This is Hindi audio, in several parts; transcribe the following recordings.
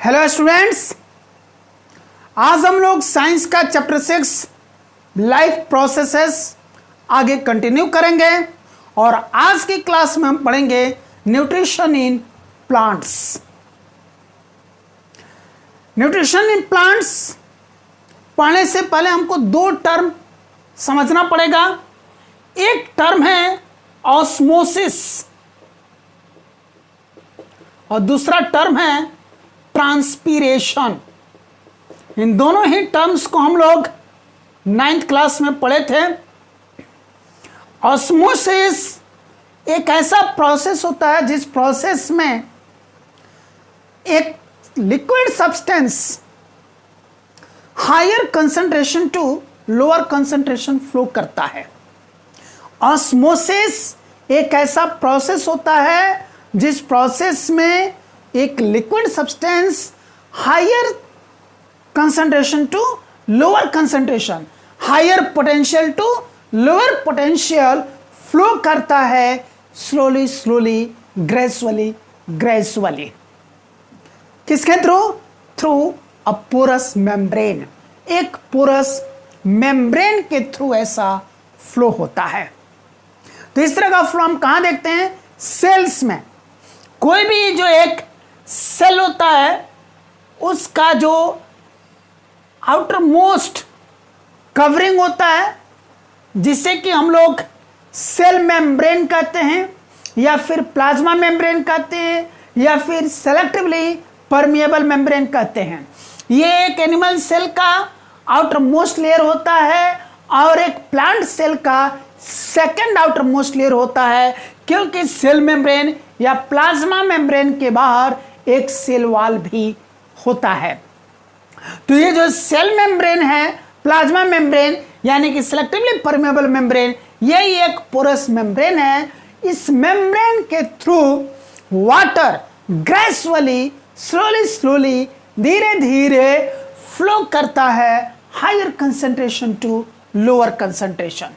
हेलो स्टूडेंट्स, आज हम लोग साइंस का चैप्टर 6 लाइफ प्रोसेसेस आगे कंटिन्यू करेंगे और आज की क्लास में हम पढ़ेंगे nutrition in plants. Nutrition in plants पढ़ने से पहले हमको दो टर्म समझना पड़ेगा। एक टर्म है ऑस्मोसिस और दूसरा टर्म है ट्रांसपीरेशन। इन दोनों ही टर्म्स को हम लोग 9th क्लास में पढ़े थे। ऑस्मोसिस एक ऐसा प्रोसेस होता है जिस प्रोसेस में एक liquid substance higher concentration to lower concentration flow करता है। ऑस्मोसिस एक ऐसा प्रोसेस होता है जिस प्रोसेस में एक liquid substance higher concentration to lower concentration, higher potential to lower potential flow करता है स्लोली स्लोली ग्रेजुअली। किसके through? Through a porous membrane. एक पोरस मेम्ब्रेन के थ्रू ऐसा फ्लो होता है। तो इस तरह का फ्लो हम कहां देखते हैं? सेल्स में। कोई भी जो एक सेल होता है उसका जो आउटर मोस्ट कवरिंग होता है जिसे कि हम लोग सेल मेम्ब्रेन कहते हैं या फिर प्लाज्मा मेम्ब्रेन कहते हैं या फिर सेलेक्टिवली परमिएबल मेम्ब्रेन कहते हैं। ये एक एनिमल सेल का आउटर मोस्ट लेयर होता है और एक प्लांट सेल का सेकेंड आउटर मोस्ट लेयर होता है, क्योंकि सेल मेम्ब्रेन या प्लाज्मा मेम्ब्रेन के बाहर एक सेल वॉल भी होता है। तो ये जो सेल मेम्ब्रेन है, प्लाज्मा मेम्ब्रेन यानी कि सेलेक्टिवली परमेबल मेम्ब्रेन, यही एक पोरस मेम्ब्रेन है। इस मेम्ब्रेन के थ्रू वाटर ग्रेजुअली स्लोली धीरे धीरे फ्लो करता है higher concentration to lower concentration.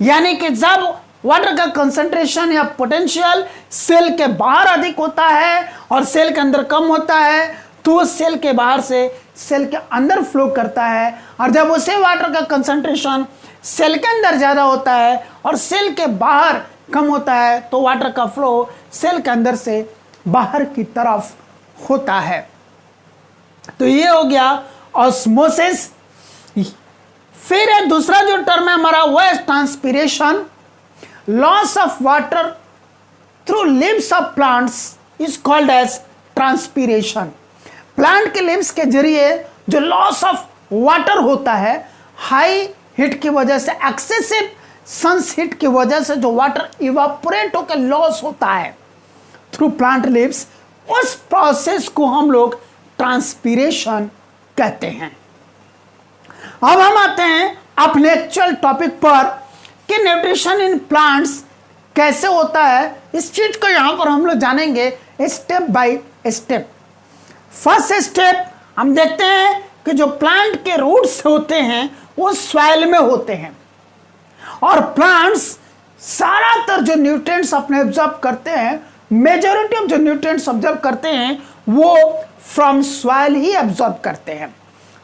यानी कि जब वाटर का कंसंट्रेशन या पोटेंशियल सेल के बाहर अधिक होता है और सेल के अंदर कम होता है तो वो सेल के बाहर से सेल के अंदर फ्लो करता है, और जब उसे वाटर का कंसंट्रेशन सेल के अंदर ज़्यादा होता है और सेल के बाहर कम होता है तो वाटर का फ्लो सेल के अंदर से बाहर की तरफ होता है। तो ये हो गया ऑस्मोसिस। फिर दूसरा जो टर्म है हमारा वो है transpiration. Loss of water through leaves of plants is called as transpiration. Plant के लिव्स के जरिए जो लॉस ऑफ वाटर होता है, हाई हीट की वजह से, एक्सेसिव सन्स हीट की वजह से जो वाटर इवापोरेट होकर लॉस होता है थ्रू प्लांट लिव्स, उस प्रोसेस को हम लोग ट्रांसपीरेशन कहते हैं। अब हम आते हैं अपने एक्चुअल टॉपिक पर कि न्यूट्रिशन इन प्लांट्स कैसे होता है। इस चीज को यहां पर हम लोग जानेंगे step by step. First step हम देखते हैं कि जो प्लांट के रूट्स होते हैं वो सॉइल में होते हैं और प्लांट्स ज्यादातर जो न्यूट्रिएंट्स अपने ऑब्जर्व करते हैं, मेजॉरिटी ऑफ जो न्यूट्रिएंट्स ऑब्जर्व करते हैं वो फ्रॉम सॉइल ही ऑब्जर्व करते हैं,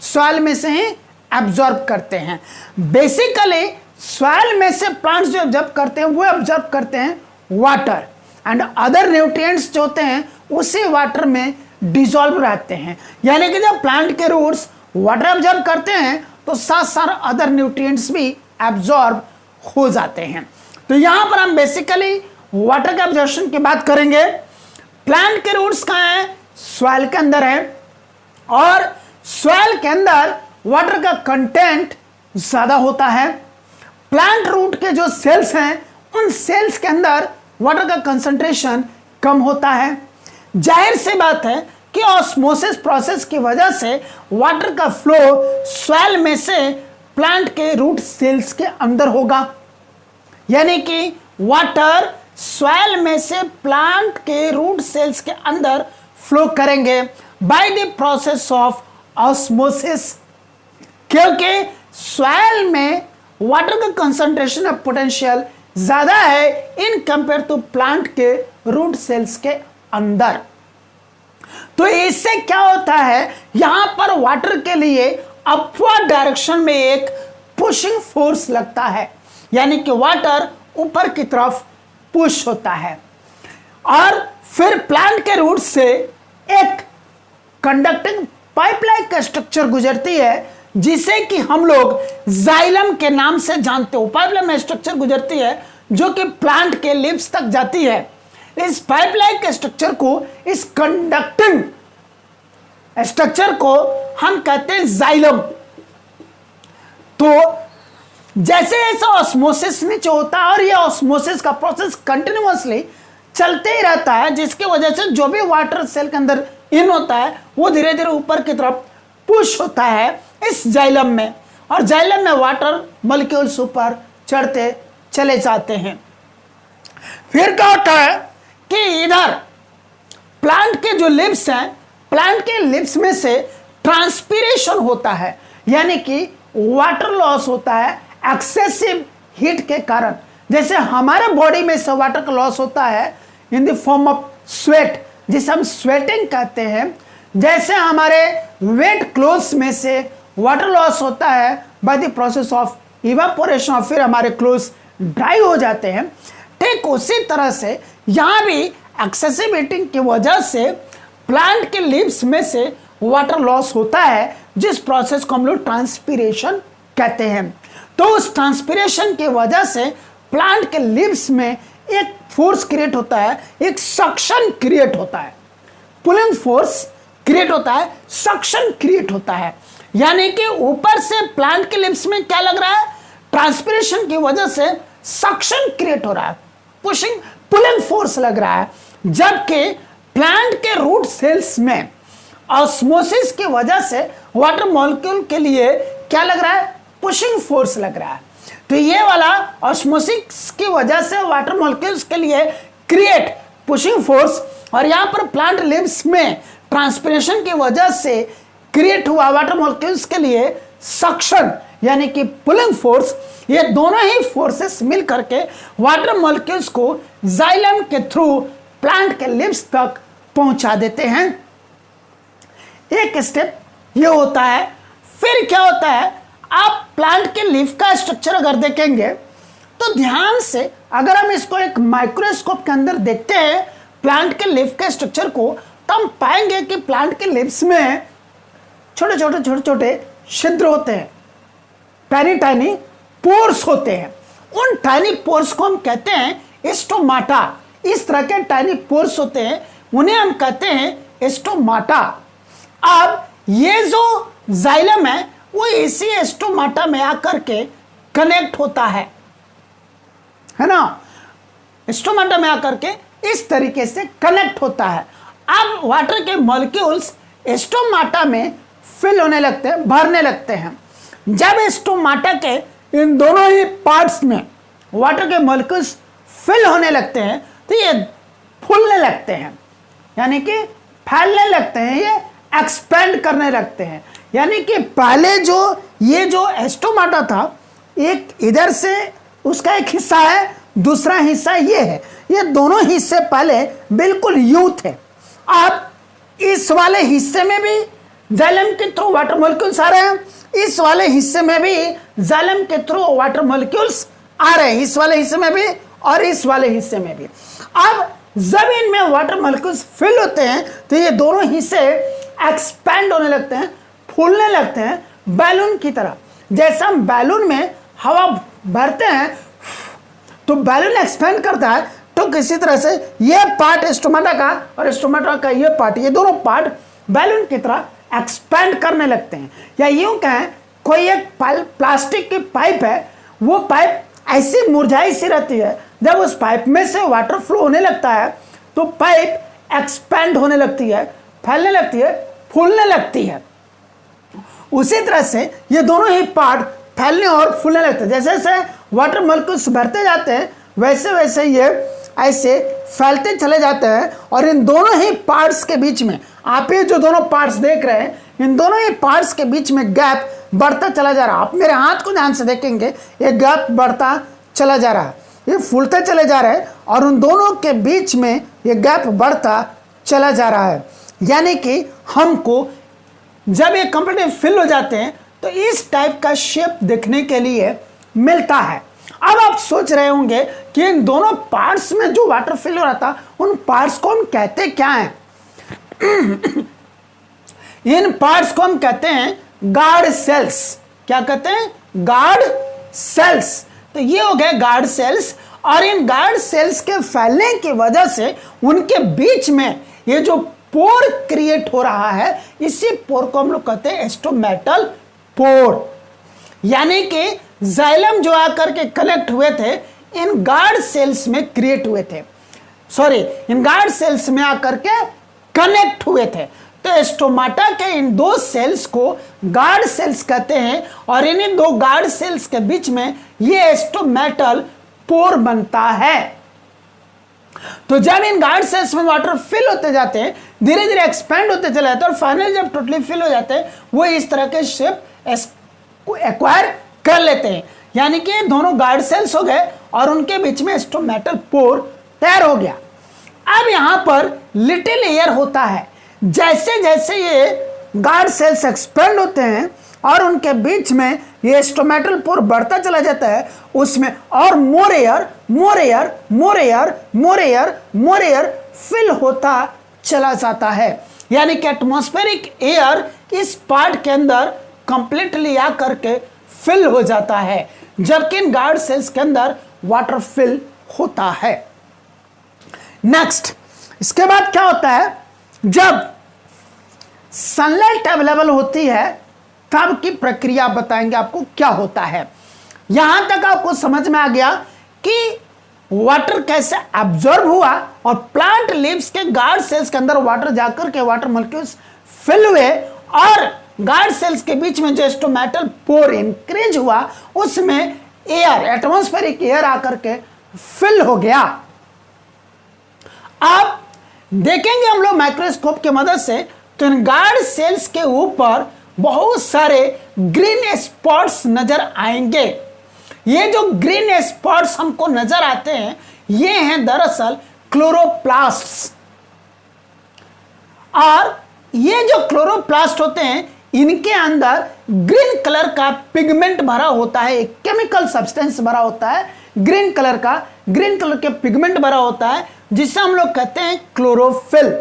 सॉइल में से ही ऑब्जर्व करते हैं। बेसिकली सॉइल में से प्लांट्स जो ऑब्जर्व करते हैं वो ऑब्जर्व करते हैं वाटर एंड अदर न्यूट्रिएंट्स जो होते हैं उसी वाटर में डिसॉल्व रहते हैं। यानी कि जब प्लांट के रूट्स वाटर ऑब्जर्व करते हैं तो साथ साथ अदर न्यूट्रिएंट्स भी ऑब्जर्व हो जाते हैं। तो यहां पर हम बेसिकली वाटर के ऑब्जर्वेशन की बात करेंगे। प्लांट के रूट्स कहां है? सॉइल के अंदर है और सॉइल के अंदर वाटर का कंटेंट ज्यादा होता है। प्लांट रूट के जो सेल्स हैं उन सेल्स के अंदर वाटर का कंसंट्रेशन कम होता है। जाहिर सी बात है कि ऑस्मोसिस प्रोसेस की वजह से वाटर का फ्लो सॉइल में से प्लांट के रूट सेल्स के अंदर होगा, यानी कि वाटर सॉइल में से प्लांट के रूट सेल्स के अंदर फ्लो करेंगे by the process of osmosis. क्योंकि सॉइल में वाटर का कंसंट्रेशन ऑफ पोटेंशियल ज्यादा है इन कंपेयर टू प्लांट के रूट सेल्स के अंदर। तो इससे क्या होता है, यहां पर वाटर के लिए अपवर्ड डायरेक्शन में एक पुशिंग फोर्स लगता है, यानी कि वाटर ऊपर की तरफ पुश होता है। और फिर प्लांट के रूट से एक कंडक्टिंग पाइपलाइन का स्ट्रक्चर गुजरती है, जिसे कि हम लोग जाइलम के नाम से जानते हो। पाइपलाइन में स्ट्रक्चर गुजरती है जो कि प्लांट के लिप्स तक जाती है। इस पाइपलाइन के स्ट्रक्चर को, इस कंडक्टिंग स्ट्रक्चर को हम कहते हैं जाइलम। तो जैसे जैसे ऑस्मोसिस नीचे होता है और ये ऑस्मोसिस का प्रोसेस कंटिन्यूअसली चलते ही रहता है, जिसकी वजह से जो भी वाटर सेल के अंदर इन होता है वो धीरे धीरे ऊपर की तरफ पुश होता है इस जाइलम में, और जाइलम में वाटर मॉलिक्यूल्स ऊपर चढ़ते चले जाते हैं। फिर क्या होता है कि इधर प्लांट के जो लिप्स हैं, प्लांट के लिप्स में से ट्रांसपीरेशन होता है, यानी कि वाटर लॉस होता है एक्सेसिव हीट के कारण। जैसे हमारे बॉडी में से वाटर का लॉस होता है in the form of sweat, जिसे हम स्वेटिंग कहते हैं। जैसे हमारे वेट क्लोथ्स में से वाटर लॉस होता है by the process of evaporation, और फिर हमारे क्लोथ्स ड्राई हो जाते हैं। ठीक उसी तरह से यहाँ भी एक्सेसिव हीटिंग की वजह से प्लांट के लिप्स में से वाटर लॉस होता है, जिस प्रोसेस को हम लोग ट्रांसपीरेशन कहते हैं। तो उस ट्रांसपीरेशन की वजह से प्लांट के लिप्स में एक फोर्स क्रिएट होता है, एक सक्शन क्रिएट होता है, पुलिंग फोर्स क्रिएट होता है, सक्शन क्रिएट होता है। यानी कि ऊपर से प्लांट के लिप्स में क्या लग रहा है, ट्रांसपीरेशन की वजह से सक्शन क्रिएट हो रहा है, पुशिंग पुलिंग फोर्स लग रहा है। जबकि प्लांट के रूट सेल्स में ऑस्मोसिस की वजह से वाटर मॉलिक्यूल के लिए क्या लग रहा है, पुशिंग फोर्स लग रहा है। तो ये वाला ऑस्मोसिस की वजह से वाटर मॉलिक्यूल्स के लिए क्रिएट पुशिंग फोर्स, और यहाँ पर प्लांट लिप्स में ट्रांसपीरेशन की वजह से क्रिएट हुआ वाटर मॉलिक्यूल्स के लिए सक्शन यानी कि पुलिंग फोर्स। ये दोनों ही फोर्सेस मिल करके वाटर मॉलिक्यूल्स को जाइलम के थ्रू प्लांट के लिप्स तक पहुंचा देते हैं। एक स्टेप ये होता है। फिर क्या होता है, आप प्लांट के लीफ का स्ट्रक्चर अगर देखेंगे तो ध्यान से, अगर हम इसको एक माइक्रोस्कोप के अंदर देखते हैं प्लांट के लीफ के स्ट्रक्चर को, तो हम पाएंगे कि प्लांट के लिप्स में छोटे छोटे छोटे छोटे छिद्र होते हैं, टाइनी टाइनी पोर्स होते हैं। उन टाइनी पोर्स को हम कहते हैं स्टोमाटा। इस तरह के टाइनी पोर्स होते हैं, उन्हें हम कहते हैं स्टोमाटा। अब ये जो जाइलम है वो इसी स्टोमाटा में आकर के कनेक्ट होता है ना, स्टोमाटा में आकर के इस तरीके से कनेक्ट होता है। अब वाटर के मॉलिक्यूल्स स्टोमाटा में फिल होने लगते हैं, भरने लगते हैं। जब स्टोमाटा के इन दोनों ही पार्ट्स में वाटर के मॉलिक्यूल्स फिल होने लगते हैं तो ये फूलने लगते हैं, यानी कि फैलने लगते हैं, ये एक्सपेंड करने लगते हैं। यानी कि पहले जो ये जो स्टोमाटा था, एक इधर से उसका एक हिस्सा है, दूसरा हिस्सा ये है, ये दोनों हिस्से पहले बिल्कुल यूं थे। अब इस वाले हिस्से में भी जाइलम के थ्रू वाटर मॉलिक्यूल्स आ रहे हैं, इस वाले हिस्से में भी जाइलम के थ्रू वाटर मॉलिक्यूल्स आ रहे हैं, इस वाले हिस्से में भी और इस वाले हिस्से में भी। अब जब इनमें वाटर मॉलिक्यूल्स फिल होते हैं तो ये दोनों हिस्से एक्सपैंड होने लगते हैं, फूलने लगते हैं बैलून की तरह। जैसा हम बैलून में हवा भरते हैं तो बैलून एक्सपैंड करता है, तो किसी तरह से ये पार्ट स्टोमाटा का और स्टोमाटा का ये पार्ट, ये दोनों पार्ट बैलून की तरह एक्सपैंड करने लगते हैं। या यूं कहें, कोई एक प्लास्टिक की पाइप है, वो पाइप ऐसी मुरझाई सी रहती है, जब उस पाइप में से वाटर फ्लो होने लगता है तो पाइप एक्सपैंड होने लगती है, फैलने लगती है, फूलने लगती है। उसी तरह से ये दोनों ही पार्ट फैलने और फूलने लगते हैं। जैसे जैसे वाटर मॉलिक्यूल्स बढ़ते जाते हैं वैसे वैसे ये ऐसे फैलते चले जाते हैं, और इन दोनों ही पार्ट्स के बीच में, आप ये जो दोनों पार्ट्स देख रहे हैं, इन दोनों ही पार्ट्स के बीच में गैप बढ़ता चला जा रहा है। आप मेरे हाथ को ध्यान से देखेंगे, ये गैप बढ़ता चला जा रहा है, ये फूलते चले जा रहे हैं, और उन दोनों के बीच में ये गैप बढ़ता चला जा रहा है। यानी कि हमको जब ये कंप्लीटली फिल हो जाते हैं तो इस टाइप का शेप देखने के लिए मिलता है। अब आप सोच रहे होंगे कि इन दोनों पार्ट्स में जो वाटर फिल हो रहा था उन पार्ट्स को हम कहते क्या हैं? इन पार्ट्स को हम कहते हैं गार्ड सेल्स। क्या कहते हैं? Guard cells. तो ये हो गए गार्ड सेल्स, और इन गार्ड सेल्स के फैलने की वजह से उनके बीच में ये जो पोर क्रिएट हो रहा है, इसी पोर को हम लोग कहते हैं एस्टोमेटल पोर। यानी कि जाइलम जो आकर के कनेक्ट हुए थे इन गार्ड सेल्स में क्रिएट हुए थे, सॉरी इन गार्ड सेल्स में आकर के कनेक्ट हुए थे। तो एस्टोमाटा के इन दो सेल्स को गार्ड सेल्स कहते हैं, और इन दो गार्ड सेल्स के बीच में ये एस्टोमेटल पोर बनता है। तो जब इन गार्ड सेल्स में वाटर फिल होते जाते हैं, धीरे धीरे एक्सपेंड होते चले जाते हैं, और फाइनली जब टोटली फिल हो जाते हैं वो इस तरह के शेप एक्वायर कर लेते हैं। यानी कि दोनों गार्ड सेल्स हो गए और उनके बीच में एस्टोमेटल पोर तैयार हो गया। अब यहां पर लिटिल एयर होता है। जैसे जैसे ये गार्ड सेल्स एक्सपेंड होते हैं और उनके बीच में ये एस्टोमेटल पोर बढ़ता चला जाता है, उसमें और more air more air more air more air more air fill होता चला जाता है। यानी कि एटमॉस्फेरिक एयर इस पार्ट के अंदर कंप्लीटली आकर के फिल हो जाता है, जबकि इन गार्ड सेल्स के अंदर वाटर फिल होता है। नेक्स्ट, इसके बाद क्या होता है? जब सनलाइट अवेलेबल होती है तब की प्रक्रिया बताएंगे आपको क्या होता है। यहां तक आपको समझ में आ गया कि वाटर कैसे एब्जॉर्ब हुआ और प्लांट लीव्स के गार्ड सेल्स के अंदर वाटर जाकर के वाटर मॉलिक्यूल्स फिल हुए, और गार्ड सेल्स के बीच में जो एस्टोमेटल पोर इंक्रीज हुआ उसमें एयर, एटमॉस्फेरिक एयर आकर के फिल हो गया। अब देखेंगे हम लोग माइक्रोस्कोप की मदद से, तो इन गार्ड सेल्स के ऊपर बहुत सारे ग्रीन स्पॉट्स नजर आएंगे। ये जो ग्रीन स्पॉट्स हमको नजर आते हैं ये हैं दरअसल क्लोरोप्लास्ट्स, और ये जो क्लोरोप्लास्ट होते हैं इनके अंदर ग्रीन कलर का पिगमेंट भरा होता है, एक केमिकल सब्सटेंस भरा होता है ग्रीन कलर का, ग्रीन कलर के पिगमेंट भरा होता है जिसे हम लोग कहते हैं क्लोरोफिल।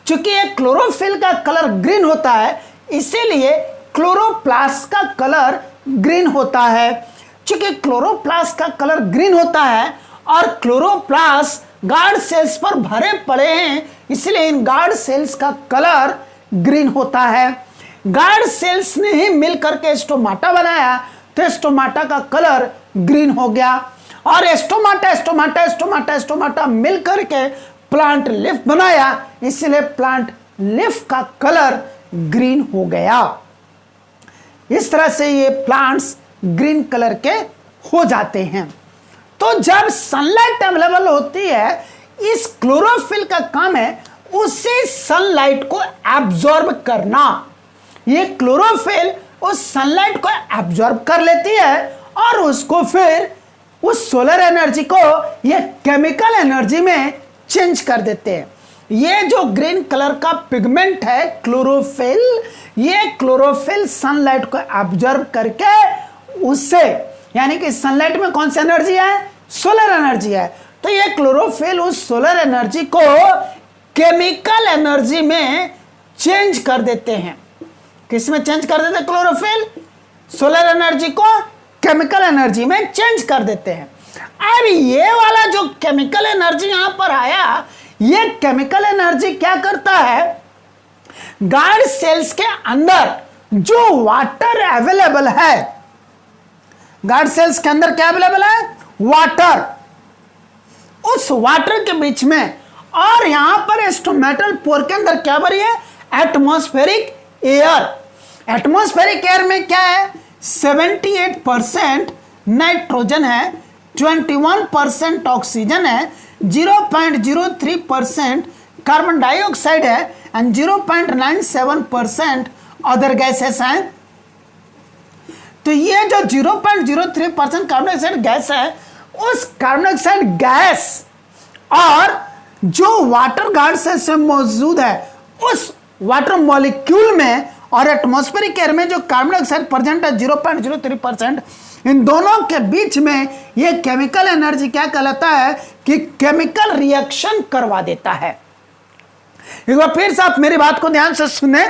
चूंकि ये क्लोरोफिल का कलर ग्रीन होता है इसीलिए क्लोरोप्लास्ट का कलर ग्रीन होता है। चूंकि क्लोरोप्लास्ट का कलर ग्रीन होता है और क्लोरोप्लास्ट गार्ड सेल्स पर भरे पड़े हैं, इसलिए इन गार्ड सेल्स का कलर ग्रीन होता है। गार्ड सेल्स ने ही मिलकर के स्टोमाटा बनाया, तो स्टोमाटा का कलर ग्रीन हो गया, और स्टोमाटा स्टोमाटा स्टोमाटा स्टोमाटा मिलकर के प्लांट लीफ बनाया, इसलिए प्लांट लीफ का कलर ग्रीन हो गया। इस तरह से ये प्लांट्स ग्रीन कलर के हो जाते हैं। तो जब सनलाइट अवेलेबल होती है, इस क्लोरोफिल का काम है उसी सनलाइट को एब्जॉर्ब करना। ये क्लोरोफिल उस सनलाइट को एब्जॉर्ब कर लेती है और उसको फिर उस सोलर एनर्जी को ये केमिकल एनर्जी में चेंज कर देते हैं। ये जो ग्रीन कलर का पिगमेंट है क्लोरोफिल, ये क्लोरोफिल सनलाइट को एब्जॉर्ब करके उससे, यानी कि सनलाइट में कौन सी एनर्जी है? सोलर एनर्जी है। तो ये क्लोरोफिल उस सोलर एनर्जी को केमिकल एनर्जी में चेंज कर देते हैं। किस में चेंज कर देते हैं? क्लोरोफिल सोलर एनर्जी को केमिकल एनर्जी में चेंज कर देते हैं। अब ये वाला जो केमिकल एनर्जी यहां पर आया, ये केमिकल एनर्जी क्या करता है? गार्ड सेल्स के अंदर जो वाटर अवेलेबल है, गार्ड सेल्स के अंदर क्या अवेलेबल है? वाटर। उस वाटर के बीच में और यहां पर स्टोमेटल पोर के अंदर क्या भरी है? Atmospheric air. एटमॉस्फेरिक एयर में क्या है? 78% नाइट्रोजन है, 21% ऑक्सीजन है, 0.03% कार्बन डाइऑक्साइड है एंड 0.97% अदर गैसेस हैं। तो ये जो 0.03% कार्बन डाइऑक्साइड गैस है, उस कार्बन डाइऑक्साइड गैस और जो वाटर गार्ड सेल्स में मौजूद है उस वाटर मॉलिक्यूल में और एटमॉस्फेरिक एयर में जो कार्बन डाइऑक्साइड प्रेजेंट है 0.03%, इन दोनों के बीच में ये केमिकल एनर्जी क्या कहलाता है कि केमिकल रिएक्शन करवा देता है। एक बार फिर से आप मेरी बात को ध्यान से सुने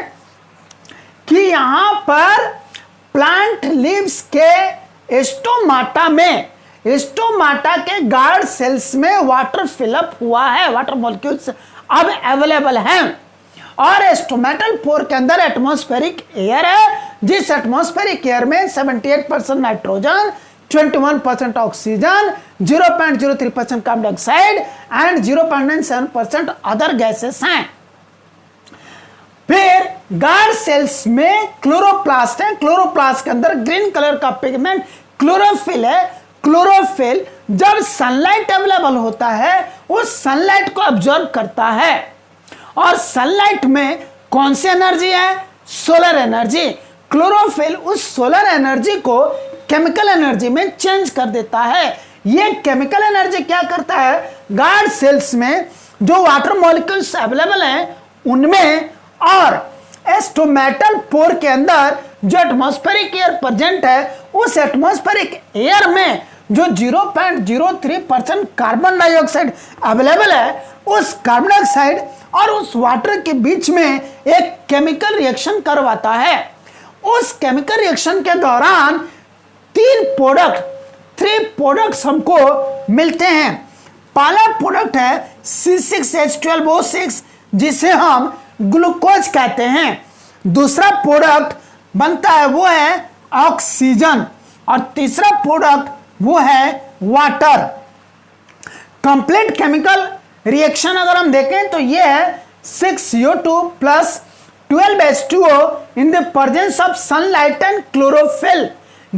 कि यहां पर प्लांट लीव्स के स्टोमाटा के गार्ड सेल्स में वाटर फिलअप हुआ है, वाटर मॉलिक्यूल्स अब अवेलेबल हैं, और स्टोमेटल पोर के अंदर एटमॉस्फेरिक एयर है, जिस एटमॉस्फेरिक एयर में 78% nitrogen, 21% oxygen, 0.03% carbon dioxide and 0.97% other gases हैं। फिर गार्ड सेल्स में क्लोरोप्लास्ट है, क्लोरोप्लास्ट के अंदर ग्रीन कलर का पिगमेंट क्लोरोफिल है। क्लोरोफिल जब सनलाइट अवेलेबल होता है उस सनलाइट को ऑब्जर्व करता है, और सनलाइट में कौन सी एनर्जी है? Solar energy. क्लोरोफिल उस सोलर एनर्जी को केमिकल एनर्जी में चेंज कर देता है। ये केमिकल एनर्जी क्या करता है? गार्ड सेल्स में जो वाटर मॉलिक्यूल्स अवेलेबल हैं उनमें और स्टोमेटल पोर के अंदर जो एटमॉस्फेरिक एयर प्रेजेंट है उस एटमॉस्फेरिक एयर में जो 0.03% कार्बन डाइऑक्साइड अवेलेबल है, उस कार्बन डाइऑक्साइड और उस वाटर के बीच में एक केमिकल रिएक्शन करवाता है। उस केमिकल रिएक्शन के दौरान थ्री प्रोडक्ट्स हमको मिलते हैं। पहला प्रोडक्ट है C6H12O6 जिसे हम ग्लूकोज कहते हैं। दूसरा प्रोडक्ट बनता है वो है ऑक्सीजन, और तीसरा प्रोडक्ट वो है वाटर। कंप्लीट केमिकल रिएक्शन अगर हम देखें तो ये है 6CO2 plus 12H2O in the presence of sunlight and chlorophyll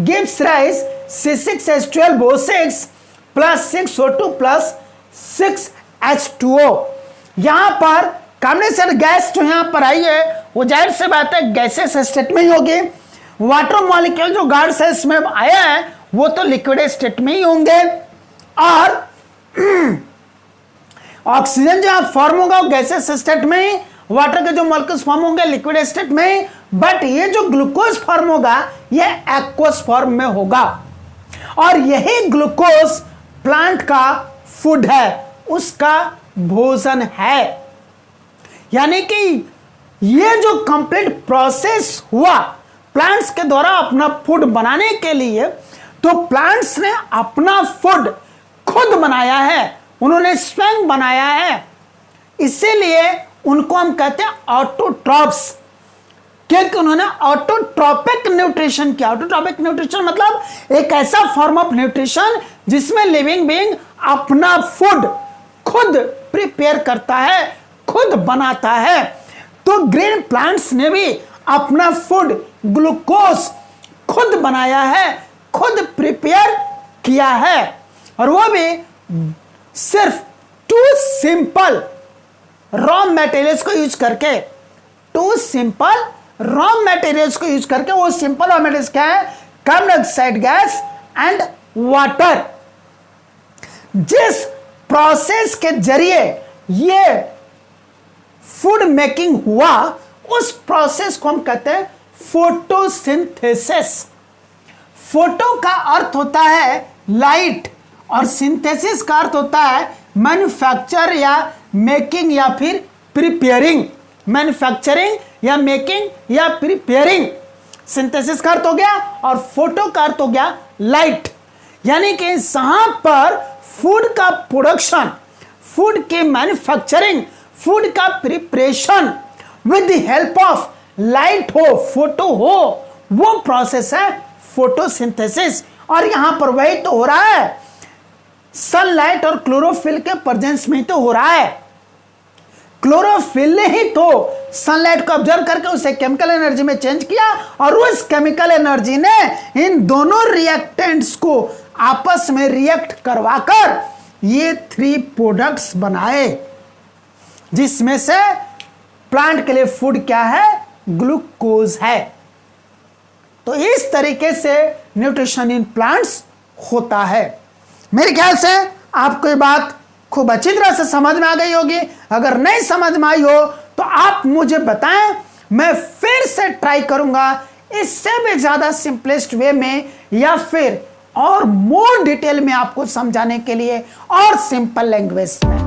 gives rise C6H12O6 plus 6O2 plus 6H2O। यहाँ पर कार्बन डाइऑक्साइड गैस जो यहाँ पर आई है वो जाहिर से बात है गैसेस स्टेट में ही होगी। वाटर मॉलिक्यूल जो गार्ड सेल्स में आया है वो तो लिक्विड स्टेट में ही होंगे, और ऑक्सीजन जो फॉर्म होगा वो गैसेस स्टेट में ही, वाटर के जो मॉलिक्यूल्स फॉर्म होंगे लिक्विड स्टेट में ही, बट ये जो ग्लूकोज फॉर्म होगा ये एक्वस फॉर्म में होगा। और यही ग्लूकोज प्लांट का फूड है, उसका भोजन है। यानी कि ये जो कंप्लीट प्रोसेस हुआ प्लांट्स के द्वारा अपना फूड बनाने के लिए, तो प्लांट्स ने अपना फूड खुद बनाया है, उन्होंने स्वयं बनाया है। इसीलिए उनको हम कहते हैं ऑटोट्रॉप्स, क्योंकि उन्होंने ऑटोट्रॉपिक न्यूट्रिशन किया। ऑटोट्रॉपिक न्यूट्रिशन मतलब एक ऐसा फॉर्म ऑफ न्यूट्रिशन जिसमें लिविंग बीइंग अपना फूड खुद प्रिपेयर करता है, खुद बनाता है। तो ग्रीन प्लांट्स ने भी अपना फूड ग्लूकोज खुद बनाया है, खुद प्रिपेयर किया है, और वो भी सिर्फ 2 सिंपल रॉ मटेरियल्स को यूज करके। 2 सिंपल रॉ मटेरियल्स को यूज करके। वो सिंपल रॉ मटेरियल्स क्या है? Carbon dioxide gas and water. जिस प्रोसेस के जरिए ये फूड मेकिंग हुआ उस प्रोसेस को हम कहते हैं फोटोसिंथेसिस। फोटो का अर्थ होता है लाइट और सिंथेसिस का अर्थ होता है मैन्युफैक्चर या मेकिंग या फिर प्रिपेयरिंग। मैन्युफैक्चरिंग या मेकिंग या प्रिपेयरिंग। सिंथेसिस का अर्थ हो गया और फोटो का अर्थ हो गया लाइट। यानी कि जहां पर फूड का प्रोडक्शन, फूड की मैन्युफैक्चरिंग, फूड का preparation with the help of light हो, फोटो हो, वो प्रोसेस है फोटोसिंथेसिस। और यहां पर वही तो हो रहा है, सनलाइट और क्लोरोफिल के प्रेजेंस में तो हो रहा है। क्लोरोफिल ने ही तो सनलाइट को ऑब्जर्व करके उसे केमिकल एनर्जी में चेंज किया, और उस केमिकल एनर्जी ने इन दोनों रिएक्टेंट्स को आपस में रिएक्ट करवाकर ये 3 प्रोडक्ट्स बनाए, जिसमें से प्लांट के लिए फूड क्या है? ग्लूकोज है। तो इस तरीके से न्यूट्रिशन इन प्लांट्स होता है। मेरे ख्याल से आपको ये बात खूब अच्छी तरह से समझ में आ गई होगी। अगर नहीं समझ में आई हो तो आप मुझे बताएं, मैं फिर से ट्राई करूंगा इससे भी ज्यादा सिंपलेस्ट वे में, या फिर और मोर डिटेल में आपको समझाने के लिए और सिंपल लैंग्वेज में।